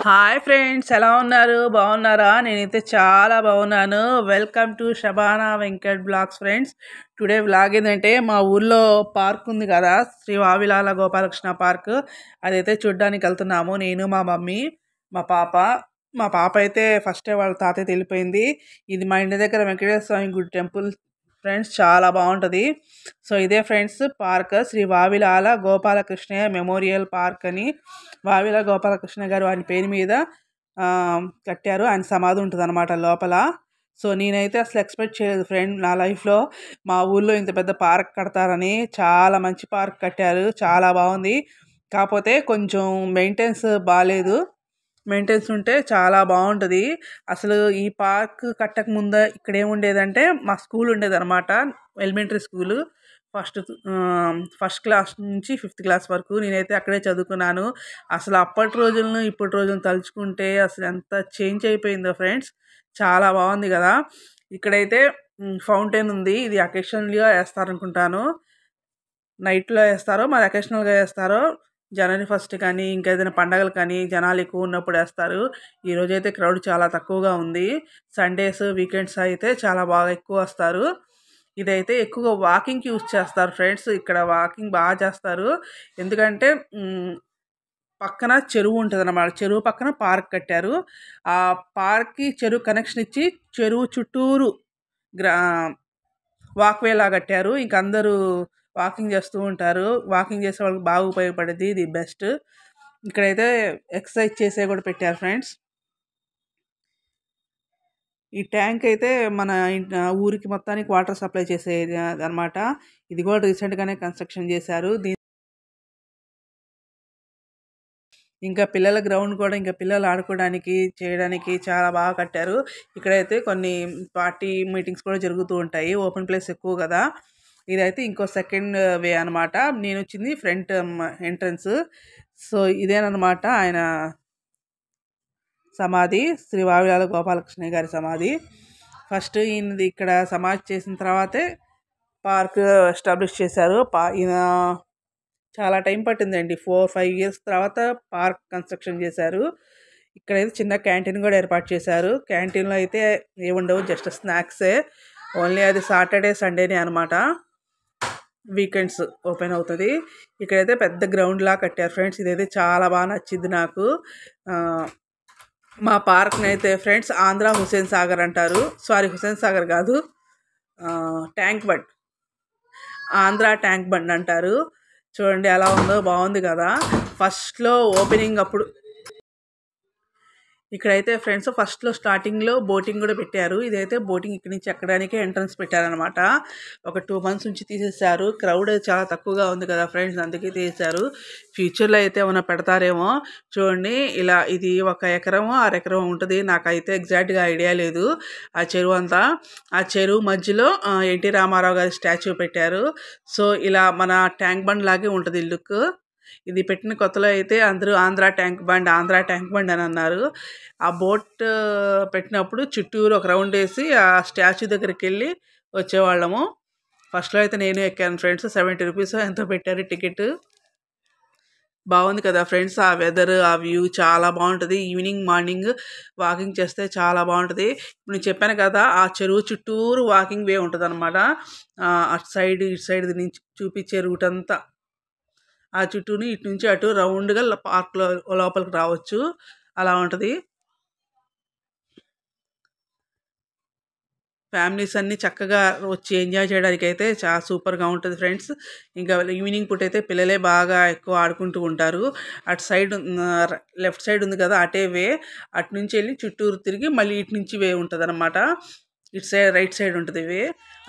Hi friends, ఎలా ఉన్నారు? బాగున్నారా? నేనైతే చాలా బాగున్నాను. Welcome to Shabana Venkat blogs friends. Today blog ఏంటంటే మా ఊర్లో పార్క్ ఉంది కదా, శ్రీ వావిలాల గోపాలకృష్ణ పార్క్. అదైతే చూడ్డానికి వెళ్తున్నాము, నేను మా మమ్మీ మా పాప. మా పాప అయితే ఫస్టే వాళ్ళ తాతయ్య వెళ్ళిపోయింది. ఇది మా ఇంటి దగ్గర వెంకటేశ్వర స్వామి గుడి టెంపుల్ ఫ్రెండ్స్, చాలా బాగుంటుంది. సో ఇదే friends park, Shri Vavilala Gopalakrishna memorial park అని వావిల గోపాలకృష్ణ గారు ఆయన పేరు మీద కట్టారు. ఆయన సమాధి ఉంటుంది అనమాట లోపల. సో నేనైతే అసలు ఎక్స్పెక్ట్ చేయలేదు ఫ్రెండ్, నా లైఫ్లో మా ఊళ్ళో ఇంత పెద్ద పార్క్ కడతారని. చాలా మంచి పార్క్ కట్టారు, చాలా బాగుంది. కాకపోతే కొంచెం మెయింటెనెన్స్ బాగాలేదు. మెయింటెనెన్స్ ఉంటే చాలా బాగుంటుంది. అసలు ఈ పార్క్ కట్టక ముందు ఇక్కడ ఏముండేదంటే మా స్కూల్ ఉండేది అనమాట, ఎలిమెంటరీ స్కూలు. ఫస్ట్ క్లాస్ నుంచి 5th క్లాస్ వరకు నేనైతే అక్కడే చదువుకున్నాను. అసలు అప్పటి రోజులను ఇప్పటి రోజులను తలుచుకుంటే అసలు ఎంత చేంజ్ అయిపోయిందో ఫ్రెండ్స్. చాలా బాగుంది కదా. ఇక్కడైతే ఫౌంటైన్ ఉంది. ఇది అకేషనల్గా వేస్తారనుకుంటాను, నైట్లో వేస్తారో మరి అకేషనల్గా వేస్తారో. జనవరి 1 కానీ ఇంకా ఏదైనా పండగలు కానీ జనాలు ఎక్కువ ఉన్నప్పుడు వేస్తారు. ఈరోజైతే క్రౌడ్ చాలా తక్కువగా ఉంది. సండేస్ వీకెండ్స్ అయితే చాలా బాగా ఎక్కువ వస్తారు. ఇదైతే ఎక్కువగా వాకింగ్కి యూజ్ చేస్తారు ఫ్రెండ్స్. ఇక్కడ వాకింగ్ బాగా చేస్తారు. ఎందుకంటే పక్కన చెరువు ఉంటుంది అన్నమాట. చెరువు పక్కన పార్క్ కట్టారు. ఆ పార్క్కి చెరువు కనెక్షన్ ఇచ్చి చెరువు చుట్టూరు వాక్వే లా కట్టారు. ఇంక అందరూ వాకింగ్ చేస్తూ ఉంటారు. వాకింగ్ చేసే వాళ్ళకి బాగా ఉపయోగపడేది, ఇది బెస్ట్. ఇక్కడైతే ఎక్సర్సైజ్ చేసే కూడా పెట్టారు ఫ్రెండ్స్. ఈ ట్యాంక్ అయితే మన ఊరికి మొత్తానికి వాటర్ సప్లై చేసేది అనమాట. ఇది కూడా రీసెంట్గానే కన్స్ట్రక్షన్ చేశారు. ఇంకా పిల్లల గ్రౌండ్ కూడా ఇంకా పిల్లలు ఆడుకోవడానికి చేయడానికి చాలా బాగా కట్టారు. ఇక్కడైతే కొన్ని పార్టీ మీటింగ్స్ కూడా జరుగుతూ ఉంటాయి. ఓపెన్ ప్లేస్ ఎక్కువ కదా. ఇదైతే ఇంకో సెకండ్ వే అనమాట. నేను వచ్చింది ఫ్రంట్ ఎంట్రన్స్. సో ఇదేనమాట ఆయన సమాధి, శ్రీ వావిలాల గోపాలకృష్ణ గారి సమాధి. ఫస్ట్ ఈయనది ఇక్కడ సమాధి చేసిన తర్వాతే పార్క్ ఎస్టాబ్లిష్ చేశారు. ఈయన చాలా టైం పట్టిందండి, 4-5 ఇయర్స్ తర్వాత పార్క్ కన్స్ట్రక్షన్ చేశారు. ఇక్కడైతే చిన్న క్యాంటీన్ కూడా ఏర్పాటు చేశారు. క్యాంటీన్లో అయితే ఏముండవు, జస్ట్ స్నాక్సే. ఓన్లీ అది సాటర్డే సండేనే అనమాట, వీకెండ్స్ ఓపెన్ అవుతుంది. ఇక్కడైతే పెద్ద గ్రౌండ్ లా కట్టారు ఫ్రెండ్స్. ఇదైతే చాలా బాగా నచ్చింది నాకు. మా పార్క్ని అయితే ఫ్రెండ్స్ ఆంధ్ర హుస్సేన్ సాగర్ అంటారు. సారీ, హుస్సేన్ సాగర్ కాదు, tank bund, Andhra tank bund అంటారు. చూడండి ఎలా ఉందో, బాగుంది కదా. ఫస్ట్లో ఓపెనింగ్ అప్పుడు ఇక్కడైతే ఫ్రెండ్స్ ఫస్ట్లో స్టార్టింగ్లో బోటింగ్ కూడా పెట్టారు. ఇదైతే బోటింగ్ ఇక్కడి నుంచి ఎక్కడానికే ఎంట్రన్స్ పెట్టారనమాట. ఒక 2 months నుంచి తీసేశారు. క్రౌడ్ చాలా తక్కువగా ఉంది కదా ఫ్రెండ్స్, అందుకే తీసేశారు. ఫ్యూచర్లో అయితే ఏమైనా పెడతారేమో. చూడండి ఇలా, ఇది 1 ఎకరమో 6 ఎకరం ఉంటుంది, నాకైతే ఎగ్జాక్ట్గా ఐడియా లేదు. ఆ చెరువు అంతా, ఆ చెరువు మధ్యలో ఎన్టీ రామారావు గారి స్టాచ్యూ పెట్టారు. సో ఇలా మన ట్యాంక్ బండ్ లాగే ఉంటుంది లుక్. ఇది పెట్టిన కొత్తలో అయితే అందరూ Andhra tank bund, Andhra tank bund అని అన్నారు. ఆ బోట్ పెట్టినప్పుడు చుట్టూరు ఒక రౌండ్ వేసి ఆ స్టాచ్యూ దగ్గరికి వెళ్ళి వచ్చేవాళ్ళము. ఫస్ట్లో అయితే నేను ఎక్కాను ఫ్రెండ్స్. 70 రూపీస్ ఎంతో పెట్టారు టికెట్. బాగుంది కదా ఫ్రెండ్స్. ఆ వెదర్, ఆ వ్యూ చాలా బాగుంటుంది. ఈవినింగ్ మార్నింగ్ వాకింగ్ చేస్తే చాలా బాగుంటుంది. ఇప్పుడు నేను చెప్పాను కదా, ఆ చెరువు చుట్టూరు వాకింగ్ వే ఉంటుంది అనమాట. అటు సైడ్ ఇటు సైడ్ నుంచి చూపించే రూట్ అంతా, ఆ చుట్టూని ఇటు నుంచి అటు రౌండ్గా పార్క్లో లోపలికి రావచ్చు, అలా ఉంటుంది. ఫ్యామిలీస్ అన్నీ చక్కగా వచ్చి ఎంజాయ్ చేయడానికి అయితే చాలా సూపర్గా ఉంటుంది ఫ్రెండ్స్. ఇంకా ఈవినింగ్ పూట అయితే పిల్లలే బాగా ఎక్కువ ఆడుకుంటూ ఉంటారు. అటు సైడ్ లెఫ్ట్ సైడ్ ఉంది కదా, అటే వే. అటు నుంచి వెళ్ళి చుట్టూరు తిరిగి మళ్ళీ ఇటు నుంచి వే ఉంటుంది అనమాట. ఇటు సైడ్ రైట్ సైడ్ ఉంటుంది వే.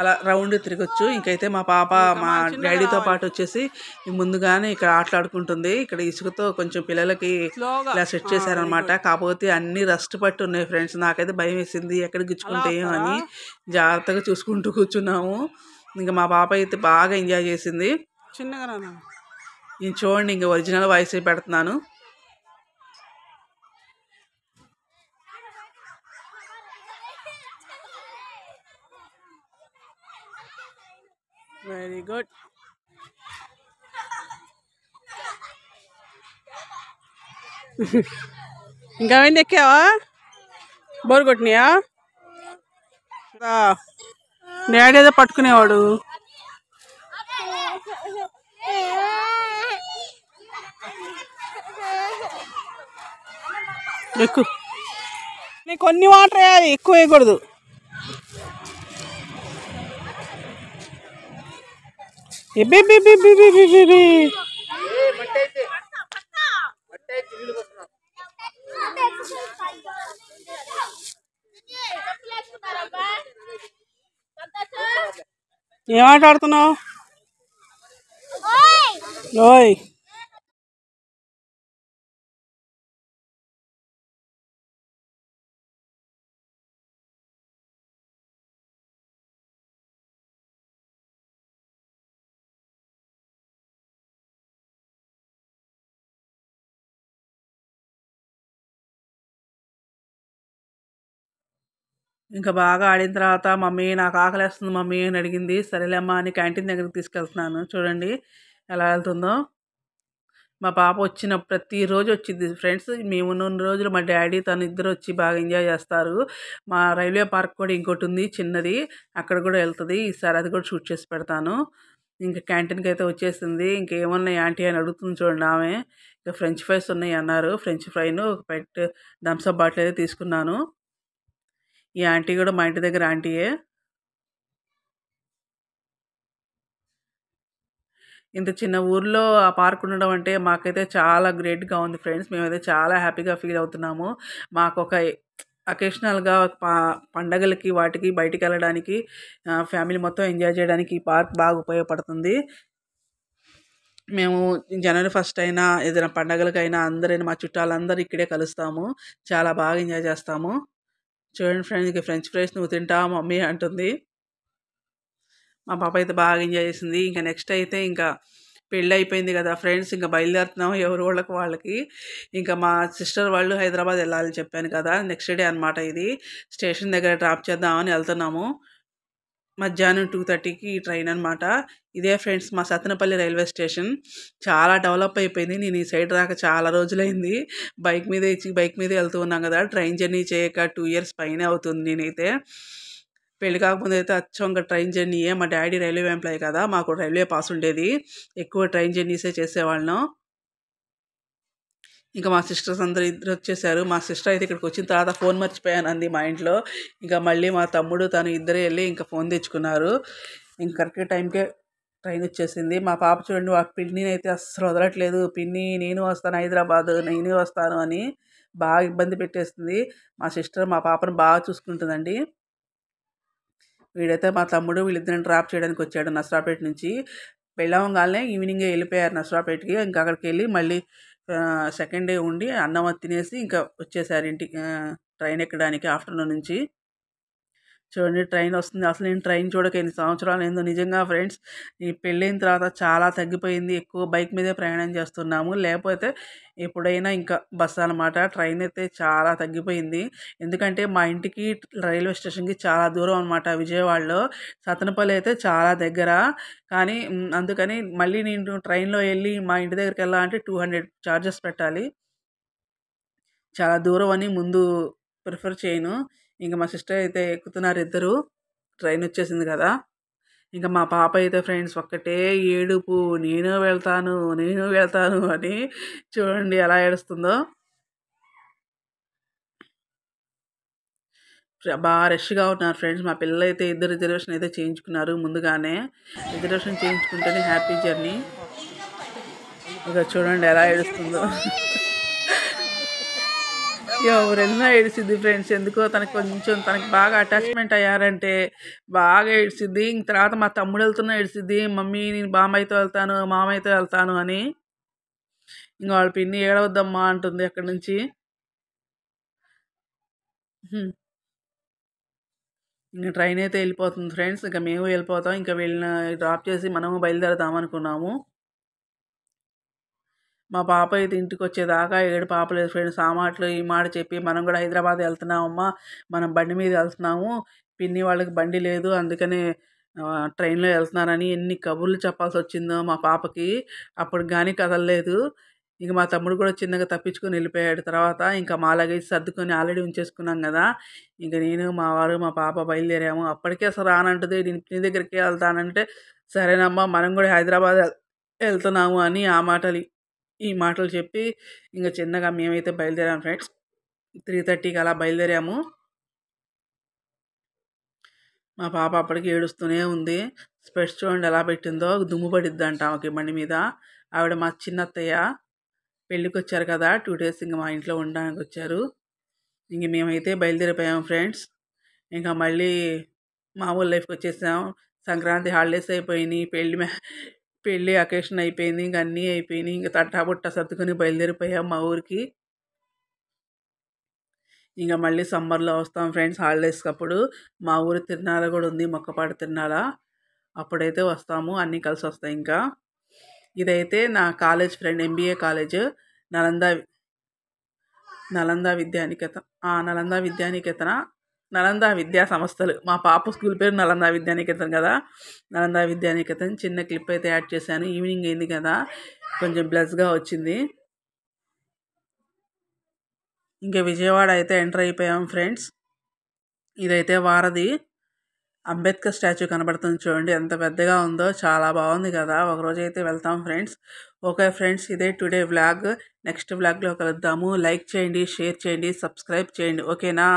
అలా రౌండ్ తిరగచ్చు. ఇంకైతే మా పాప మా డాడీతో పాటు వచ్చేసి ముందుగానే ఇక్కడ ఆటలాడుకుంటుంది. ఇక్కడ ఇసుకతో కొంచెం పిల్లలకి ఇలా సెట్ చేశారనమాట. కాకపోతే అన్ని రస్ట్ పట్టి ఉన్నాయి ఫ్రెండ్స్. నాకైతే భయం వేసింది, ఎక్కడ గిచ్చుకుంటాయో అని. జాగ్రత్తగా చూసుకుంటూ కూర్చున్నాము. ఇంకా మా పాప అయితే బాగా ఎంజాయ్ చేసింది. చిన్నగా నేను చూడండి, ఇంకా ఒరిజినల్ వాయిస్ పెడుతున్నాను. Very good. ఇంకా అవన్నీ ఎక్కావా? బోరు కొట్టినాయా? డాడీ ఏదో పట్టుకునేవాడు. ఎక్కువ నీకు కొన్ని వాటర్ వేయాలి, ఎక్కువ వేయకూడదు. ఏం ఆట ఆడుతున్నావు? ఓయ్ ఇంకా బాగా ఆడిన తర్వాత మమ్మీ నాకు ఆకలేస్తుంది మమ్మీ అని అడిగింది. సరేలేమ్మా అని క్యాంటీన్ దగ్గరికి తీసుకెళ్తున్నాను. చూడండి ఎలా వెళ్తుందో. మా పాప వచ్చిన ప్రతిరోజు వచ్చింది ఫ్రెండ్స్. మేము ఉన్న రోజులు మా డాడీ తను ఇద్దరు వచ్చి బాగా ఎంజాయ్ చేస్తారు. మా రైల్వే పార్క్ కూడా ఇంకోటి ఉంది చిన్నది, అక్కడ కూడా వెళ్తుంది. ఈసారి అది కూడా షూట్ చేసి పెడతాను. ఇంకా క్యాంటీన్కి అయితే వచ్చేసింది. ఇంకేమున్నాయి ఆంటీ అని అడుగుతుంది చూడండి ఆమె. ఇంకా ఫ్రెంచ్ ఫ్రైస్ ఉన్నాయి అన్నారు. ఫ్రెంచ్ ఫ్రైను ఒక పెట్ థమ్స్అప్ బాటిల్ అయితే తీసుకున్నాను. ఈ ఆంటీ కూడా మా ఇంటి దగ్గర ఆంటీయే. ఇంత చిన్న ఊర్లో ఆ పార్క్ ఉండడం అంటే మాకైతే చాలా గ్రేట్గా ఉంది ఫ్రెండ్స్. మేమైతే చాలా హ్యాపీగా ఫీల్ అవుతున్నాము. మాకు ఒక అకేషనల్గా పండగలకి వాటికి బయటికి వెళ్ళడానికి ఫ్యామిలీ మొత్తం ఎంజాయ్ చేయడానికి ఈ పార్క్ బాగా ఉపయోగపడుతుంది. మేము జనవరి 1 అయినా ఏదైనా పండగలకైనా అందరైనా మా చుట్టాలందరూ ఇక్కడే కలుస్తాము. చాలా బాగా ఎంజాయ్ చేస్తాము. చూడండి ఫ్రెండ్స్, ఇక ఫ్రెంచ్ ఫ్రైస్ నువ్వు తింటావా మమ్మీ అంటుంది. మా పాప అయితే బాగా ఎంజాయ్ చేసింది. ఇంకా నెక్స్ట్ అయితే ఇంకా పెళ్ళి అయిపోయింది కదా ఫ్రెండ్స్, ఇంకా బయలుదేరుతున్నాము ఎవరి వాళ్ళకి. ఇంకా మా సిస్టర్ వాళ్ళు హైదరాబాద్ వెళ్ళాలని చెప్పాను కదా, నెక్స్ట్ డే అనమాట. ఇది స్టేషన్ దగ్గర డ్రాప్ చేద్దామని వెళ్తున్నాము. మధ్యాహ్నం 2:30కి ట్రైన్ అనమాట. ఇదే ఫ్రెండ్స్ మా సత్తెనపల్లి రైల్వే స్టేషన్. చాలా డెవలప్ అయిపోయింది. నేను ఈ సైడ్ రాక చాలా రోజులైంది. బైక్ మీదే వెళ్తూ ఉన్నాం కదా. ట్రైన్ జర్నీ చేయక 2 years పైనే అవుతుంది. నేనైతే పెళ్ళి కాకముందు అయితే అచ్చంగా ట్రైన్ జర్నీయే. మా డాడీ రైల్వే ఎంప్లాయీ కదా, మాకు రైల్వే పాస్ ఉండేది. ఎక్కువ ట్రైన్ జర్నీసే చేసేవాళ్ళం. ఇంకా మా సిస్టర్స్ అందరూ ఇద్దరు వచ్చేసారు. మా సిస్టర్ అయితే ఇక్కడికి వచ్చిన తర్వాత ఫోన్ మర్చిపోయాను అంది మా ఇంట్లో. ఇంకా మళ్ళీ మా తమ్ముడు తను ఇద్దరే వెళ్ళి ఇంకా ఫోన్ తెచ్చుకున్నారు. ఇంక కరెక్ట్ టైంకే ట్రైన్ వచ్చేసింది. మా పాప చూడండి, ఆ పిన్నిని అయితే అస్సలు వదలట్లేదు. పిన్ని నేను వస్తాను హైదరాబాద్, నేనే వస్తాను అని బాగా ఇబ్బంది పెట్టేస్తుంది. మా సిస్టర్ మా పాపను బాగా చూసుకుంటుందండి. వీడైతే మా తమ్ముడు వీళ్ళిద్దరిని డ్రాప్ చేయడానికి వచ్చాడు నసరాపేట నుంచి. వెళ్ళవంగానే ఈవినింగే వెళ్ళిపోయారు నసరాపేటకి. ఇంకా అక్కడికి వెళ్ళి మళ్ళీ సెకండ్ డే ఉండి అన్నం అది తినేసి ఇంకా వచ్చేసారు ఇంటికి ట్రైన్ ఎక్కడానికి ఆఫ్టర్నూన్ నుంచి. చూడండి ట్రైన్ వస్తుంది. అసలు నేను ట్రైన్ చూడక ఎన్ని సంవత్సరాలు ఏందో నిజంగా ఫ్రెండ్స్. ఈ పెళ్ళైన తర్వాత చాలా తగ్గిపోయింది. ఎక్కువ బైక్ మీదే ప్రయాణం చేస్తున్నాము. లేకపోతే ఎప్పుడైనా ఇంకా బస్సు అనమాట. ట్రైన్ అయితే చాలా తగ్గిపోయింది. ఎందుకంటే మా ఇంటికి రైల్వే స్టేషన్కి చాలా దూరం అనమాట. విజయవాడలో సత్తెనపల్లి అయితే చాలా దగ్గర. కానీ అందుకని మళ్ళీ నేను ట్రైన్లో వెళ్ళి మా ఇంటి దగ్గరికి వెళ్ళాలంటే 200 చార్జెస్ పెట్టాలి. చాలా దూరం అని ముందు ప్రిఫర్ చేయను. ఇంకా మా సిస్టర్ అయితే ఎక్కుతున్నారు ఇద్దరు. ట్రైన్ వచ్చేసింది కదా. ఇంకా మా పాప అయితే ఫ్రెండ్స్ ఒక్కటే ఏడుపు, నేను వెళ్తాను అని. చూడండి ఎలా ఏడుస్తుందో. బాగా రష్గా ఉన్నారు ఫ్రెండ్స్. మా పిల్లలు అయితే ఇద్దరు రిజర్వేషన్ అయితే చేయించుకున్నారు ముందుగానే. రిజర్వేషన్ చేయించుకుంటేనే హ్యాపీ జర్నీ. ఇక చూడండి ఎలా ఏడుస్తుందో. ఎవరైనా ఏడిసిద్ది ఫ్రెండ్స్. ఎందుకో తనకి బాగా అటాచ్మెంట్ అయ్యారంటే బాగా ఏడిసిద్ది. ఇంక తర్వాత మా తమ్ముడు వెళ్తున్నా ఏడిసిద్ది, మమ్మీ నేను బామ్మయ్యతో వెళ్తాను మామయ్యతో వెళ్తాను అని. ఇంక వాళ్ళ పిన్ని ఏడవద్దమ్మా అంటుంది అక్కడి నుంచి. ఇంక ట్రైన్ అయితే వెళ్ళిపోతుంది ఫ్రెండ్స్. ఇంకా మేము వెళ్ళిపోతాం. ఇంకా వెళ్ళిన డ్రాప్ చేసి మనము బయలుదేరదాం అనుకున్నాము. మా పాప అయితే ఇంటికి వచ్చేదాకా ఏడు పాపలేదు ఫ్రెండ్స్. ఆ మాటలు ఈ మాట చెప్పి మనం కూడా హైదరాబాద్ వెళ్తున్నామమ్మా, మనం బండి మీద వెళ్తున్నాము, పిన్ని వాళ్ళకి బండి లేదు అందుకనే ట్రైన్లో వెళ్తున్నారని ఎన్ని కబుర్లు చెప్పాల్సి వచ్చిందో మా పాపకి. అప్పుడు కానీ కదలలేదు. ఇక మా తమ్ముడు కూడా చిన్నగా తప్పించుకొని వెళ్ళిపోయాడు. తర్వాత ఇంకా మా లగేజ్ సర్దుకొని ఆల్రెడీ ఉంచేసుకున్నాం కదా, ఇంక నేను మా వారు మా పాప బయలుదేరాము. అప్పటికే అసలు రానంటుంది, నేను నీ దగ్గరికి వెళ్తానంటే సరేనమ్మా మనం కూడా హైదరాబాద్ వెళ్తున్నాము అని ఈ మాటలు చెప్పి ఇంకా చిన్నగా మేమైతే బయలుదేరాము ఫ్రెండ్స్. 3:30కి అలా బయలుదేరాము. మా పాప అప్పటికి ఏడుస్తూనే ఉంది. స్పెట్స్ చూడండి ఎలా పెట్టిందో, దుమ్ము పడిద్దంట ఆమెకి బండి మీద. ఆవిడ మా చిన్నత్తయ్య పెళ్ళికి వచ్చారు కదా, 2 days ఇంక మా ఇంట్లో ఉండడానికి వచ్చారు. ఇంక మేమైతే బయలుదేరిపోయాము ఫ్రెండ్స్. ఇంకా మళ్ళీ మామూలు లైఫ్కి వచ్చేసాం. సంక్రాంతి హాలిడేస్ అయిపోయినాయి, పెళ్ళి అకేషన్ అయిపోయింది, ఇంక అన్నీ అయిపోయినాయి. ఇంక తట్టాబుట్ట సర్దుకొని బయలుదేరిపోయాం మా ఊరికి. ఇంకా మళ్ళీ సమ్మర్లో వస్తాం ఫ్రెండ్స్ హాలిడేస్కి. అప్పుడు మా ఊరి తిరునాళ కూడా ఉంది, మొక్కపాటి తిరునాళ. అప్పుడైతే వస్తాము, అన్నీ కలిసి వస్తాయి. ఇంకా ఇదైతే నా college friend, MBA college, Nalanda Vidyaniketan Nalanda విద్యా సంస్థలు. మా పాప స్కూల్ పేరు నలంద విద్యానికేతన్ కదా, నలంద విద్యానికేతన్. చిన్న క్లిప్ అయితే యాడ్ చేశాను. ఈవినింగ్ అయింది కదా, కొంచెం బ్లస్గా వచ్చింది. ఇంకా విజయవాడ అయితే ఎంటర్ అయిపోయాం ఫ్రెండ్స్. ఇదైతే వారధి, అంబేద్కర్ స్టాచ్యూ కనబడుతుంది చూడండి, ఎంత పెద్దగా ఉందో, చాలా బాగుంది కదా. ఒకరోజు అయితే వెళ్తాం ఫ్రెండ్స్. ఓకే ఫ్రెండ్స్, ఇదే టుడే వ్లాగ్. నెక్స్ట్ వ్లాగ్లో కలుద్దాము. లైక్ చేయండి, షేర్ చేయండి, సబ్స్క్రైబ్ చేయండి, ఓకేనా.